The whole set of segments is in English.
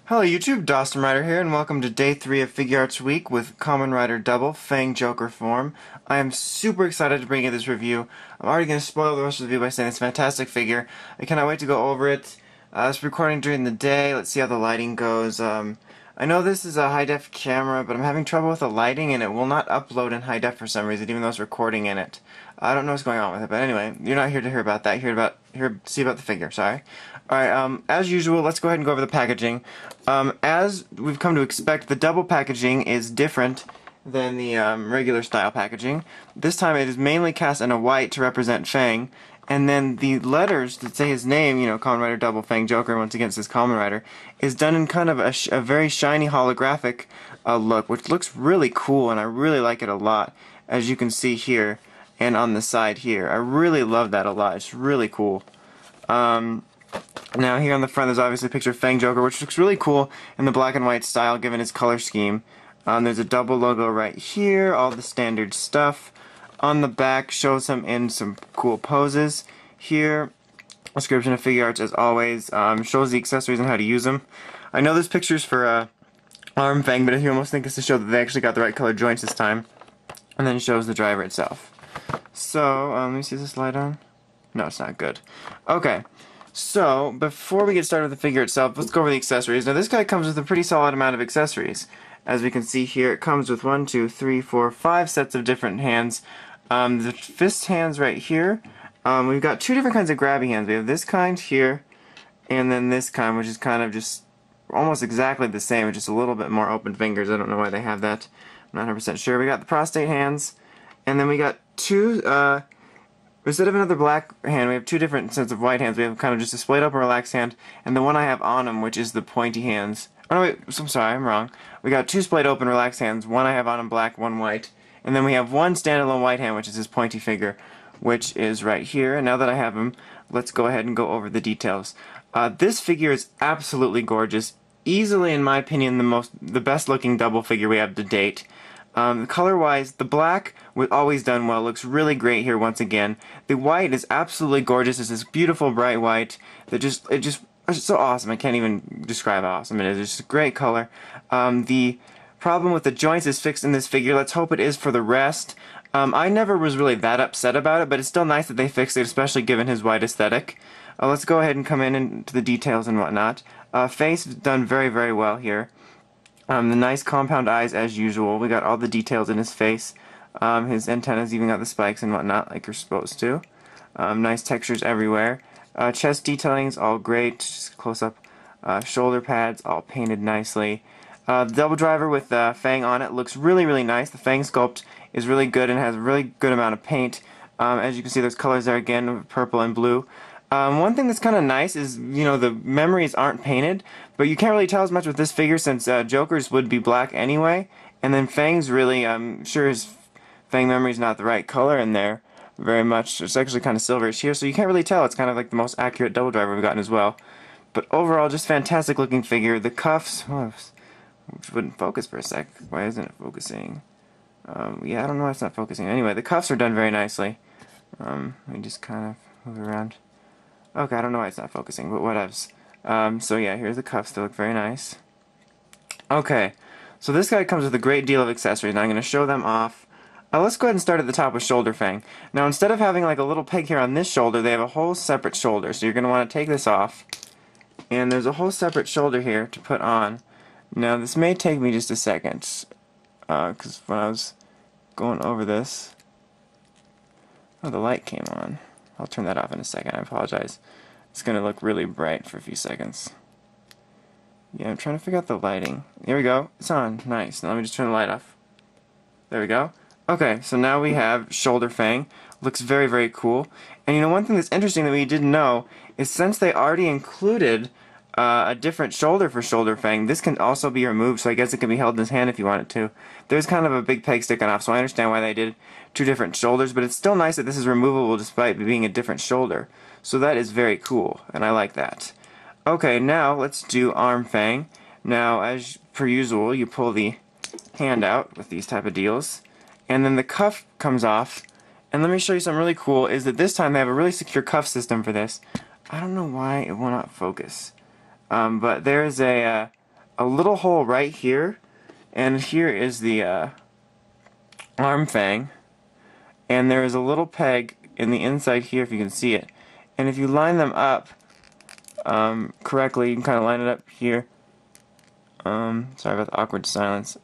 Hello YouTube, Dawson Rider here, and welcome to day 3 of Figuarts Week with Kamen Rider Double, Fang Joker form. I am super excited to bring you this review. I'm already going to spoil the rest of the review by saying it's a fantastic figure. I cannot wait to go over it. It's recording during the day. Let's see how the lighting goes. I know this is a high-def camera, but I'm having trouble with the lighting, and it will not upload in high-def for some reason, even though it's recording in it. I don't know what's going on with it, but anyway, you're not here to hear about that. You're here to see about the figure, sorry. Alright, as usual, let's go ahead and go over the packaging. As we've come to expect, the double packaging is different than the regular style packaging. This time it is mainly cast in a white to represent Fang, and then the letters that say his name, you know, Kamen Rider Double, Fang Joker, once again it says Kamen Rider, is done in kind of a very shiny holographic look, which looks really cool, and I really like it a lot, as you can see here, and on the side here. I really love that a lot. It's really cool. Now here on the front there's obviously a picture of Fang Joker, which looks really cool in the black and white style given his color scheme. There's a double logo right here, all the standard stuff. On the back shows him in some cool poses. Here, description of Figuarts as always, shows the accessories and how to use them. I know there's pictures for arm Fang, but you almost think it's to show that they actually got the right color joints this time. And then shows the driver itself. So, let me see this light on. No, it's not good. Okay. So, before we get started with the figure itself, let's go over the accessories. Now, this guy comes with a pretty solid amount of accessories. As we can see here, it comes with 1, 2, 3, 4, 5 sets of different hands. The fist hands right here, we've got 2 different kinds of grabby hands. We have this kind here, and then this kind, which is kind of just almost exactly the same, with just a little bit more open fingers. I don't know why they have that. I'm not 100% sure. We got the prostate hands, and then we got 2, instead of another black hand, we have 2 different sets of white hands. We have kind of just a splayed open relaxed hand, and the one I have on him, which is the pointy hands. Oh no, wait, I'm sorry, I'm wrong. We got 2 splayed open relaxed hands, one I have on him black, one white. And then we have 1 standalone white hand, which is his pointy figure, which is right here. And now that I have him, let's go ahead and go over the details. This figure is absolutely gorgeous. Easily, in my opinion, the best looking double figure we have to date. Color-wise, the black was always done well. Looks really great here once again. The white is absolutely gorgeous. It's this beautiful bright white that it's so awesome. I can't even describe how awesome it is. It's just a great color. The problem with the joints is fixed in this figure. Let's hope it is for the rest. I never was really that upset about it, but it's still nice that they fixed it, especially given his white aesthetic. Let's go ahead and come into the details and whatnot. Face done very, very well here. The nice compound eyes as usual. We got all the details in his face. His antennas even got the spikes and whatnot like you're supposed to. Nice textures everywhere. Chest detailing's all great. Just close up. Shoulder pads all painted nicely. The double driver with Fang on it looks really, really nice. The Fang sculpt is really good and has a really good amount of paint. As you can see, there's colors there again, purple and blue. One thing that's kind of nice is, you know, the memories aren't painted, but you can't really tell as much with this figure since Joker's would be black anyway, and then Fang's really, I'm sure his Fang memory's not the right color in there very much. It's actually kind of silverish here, so you can't really tell. It's kind of like the most accurate double driver we've gotten as well. But overall, just fantastic looking figure. The cuffs, which wouldn't focus for a sec. Why isn't it focusing? Yeah, I don't know why it's not focusing. Anyway, the cuffs are done very nicely. Let me just kind of move around. Okay, I don't know why it's not focusing, but whatevs. So yeah, here's the cuffs. They look very nice. Okay, so this guy comes with a great deal of accessories, and I'm going to show them off. Let's go ahead and start at the top with shoulder Fang. Now, instead of having like a little peg here on this shoulder, they have a whole separate shoulder. So you're going to want to take this off, and there's a whole separate shoulder here to put on. Now, this may take me just a second, because when I was going over this, oh, the light came on. I'll turn that off in a second, I apologize. It's going to look really bright for a few seconds. Yeah, I'm trying to figure out the lighting. Here we go, it's on, nice. Now let me just turn the light off. There we go. Okay, so now we have shoulder Fang. Looks very, very cool. And you know, one thing that's interesting that we didn't know is since they already included a different shoulder for shoulder Fang, this can also be removed, so I guess it can be held in his hand if you want it to. There's kind of a big peg sticking off, so I understand why they did 2 different shoulders, but it's still nice that this is removable despite being a different shoulder. So that is very cool, and I like that. Okay, now let's do arm Fang. Now, as per usual, you pull the hand out with these type of deals, and then the cuff comes off. And let me show you something really cool, is that this time they have a really secure cuff system for this. I don't know why it will not focus. But there's a a little hole right here, and here is the arm Fang, and there is a little peg in the inside here if you can see it. And if you line them up correctly, you can kind of line it up here. Sorry about the awkward silence.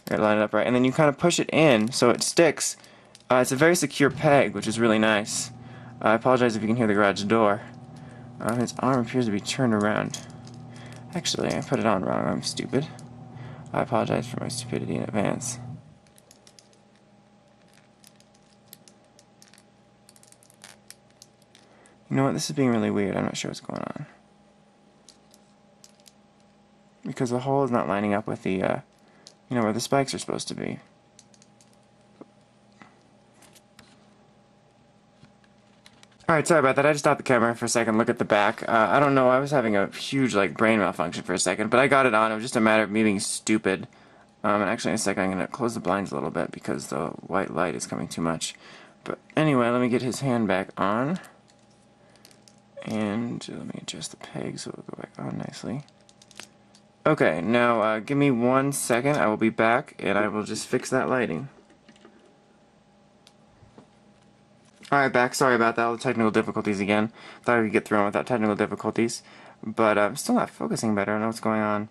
Line it up right, and then you kind of push it in so it sticks. It's a very secure peg, which is really nice. I apologize if you can hear the garage door. His arm appears to be turned around. Actually, I put it on wrong. I'm stupid. I apologize for my stupidity in advance. You know what? This is being really weird. I'm not sure what's going on. Because the hole is not lining up with the, where the spikes are supposed to be. Alright, sorry about that. I just stopped the camera for a second, look at the back. I don't know, I was having a huge, brain malfunction for a second, but I got it on. It was just a matter of me being stupid. And actually, in a second, I'm going to close the blinds a little bit because the white light is coming too much. But anyway, let me get his hand back on. And let me adjust the peg so it'll go back on nicely. Okay, now give me 1 second. I will be back, and I will just fix that lighting. Alright, back. Sorry about that. All the technical difficulties again. Thought I could get through them without technical difficulties. But I'm still not focusing better. I don't know what's going on.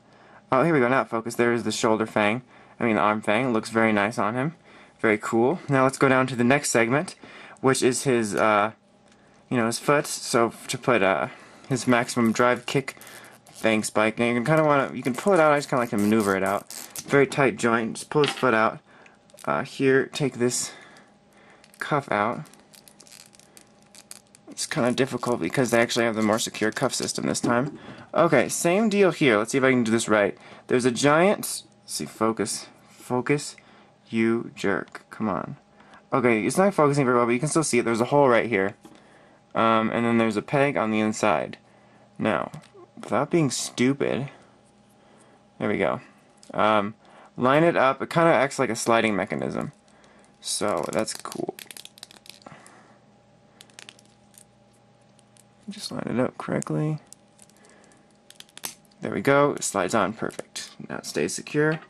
Oh, here we go. Now focus. There is the shoulder Fang. The arm Fang. It looks very nice on him. Very cool. Now let's go down to the next segment, which is his, his foot. So to put his maximum drive kick Fang spike. Now you can kind of want to, you can pull it out. I just kind of like to maneuver it out. Very tight joint. Just pull his foot out. Here, take this cuff out. It's kind of difficult because they actually have the more secure cuff system this time. Okay, same deal here. Let's see if I can do this right. There's a giant... Let's see, focus. Focus. You jerk. Come on. Okay, it's not focusing very well, but you can still see it. There's a hole right here. And then there's a peg on the inside. Now, without being stupid... There we go. Line it up. It kind of acts like a sliding mechanism. So, that's cool. Just line it up correctly. There we go. It slides on perfect. Now it stays secure.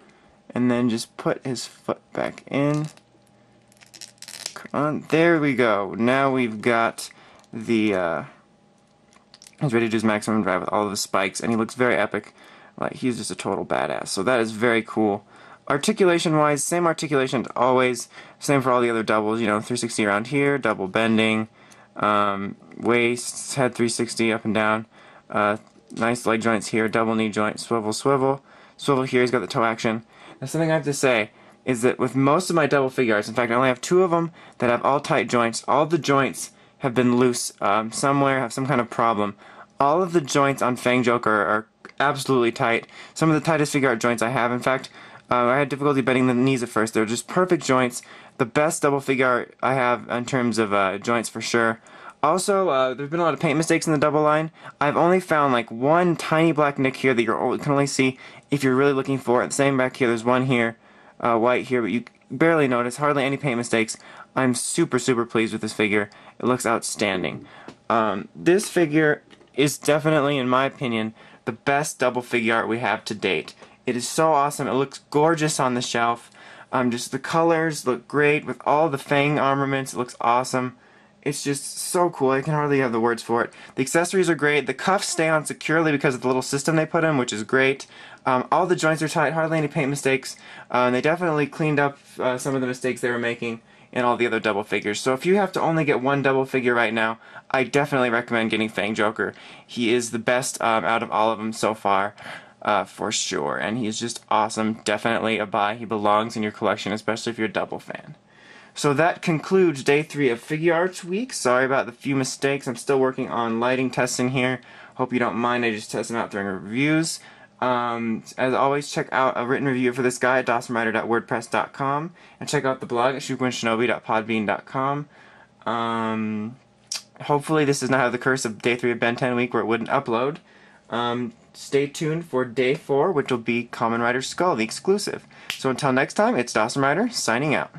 And then just put his foot back in. Come on. There we go. Now we've got the... he's ready to do his maximum drive with all of the spikes. And he looks very epic. Like, he's just a total badass. So that is very cool. Articulation-wise, same articulation as always. Same for all the other doubles. 360 around here. Double bending. Waist, head 360 up and down, nice leg joints here, double knee joint, swivel, swivel, swivel here, he's got the toe action. Now something I have to say is that with most of my double Figuarts, in fact I only have 2 of them that have all tight joints, all the joints have been loose somewhere, have some kind of problem. All of the joints on Fang Joker are absolutely tight, some of the tightest Figuart joints I have. In fact, I had difficulty bending the knees at first. They're just perfect joints. The best double Figuart I have in terms of joints for sure. Also, there's been a lot of paint mistakes in the double line. I've only found like one tiny black nick here that you can only see if you're really looking for it. Same back here. There's one here, white here, but you barely notice. Hardly any paint mistakes. I'm super, super pleased with this figure. It looks outstanding. This figure is definitely, in my opinion, the best double Figuart we have to date. It is so awesome. It looks gorgeous on the shelf. Just the colors look great with all the Fang armaments. It looks awesome. It's just so cool. I can hardly have the words for it. The accessories are great. The cuffs stay on securely because of the little system they put in, which is great. All the joints are tight. Hardly any paint mistakes. They definitely cleaned up some of the mistakes they were making in all the other double figures. So if you have to only get one double figure right now, I definitely recommend getting Fang Joker. He is the best out of all of them so far. For sure. And he's just awesome. Definitely a buy. He belongs in your collection, especially if you're a double fan. So that concludes day 3 of Figuarts week. Sorry about the few mistakes. I'm still working on lighting testing here. Hope you don't mind. I just test them out during reviews. As always, check out a written review for this guy at dawsonrider.wordpress.com, and check out the blog at shukwinshinobi.podbean.com. Hopefully this does not have the curse of day 3 of Ben 10 week where it wouldn't upload. Stay tuned for day 4, which will be Kamen Rider Skull, the exclusive. So until next time, it's Dawson Rider, signing out.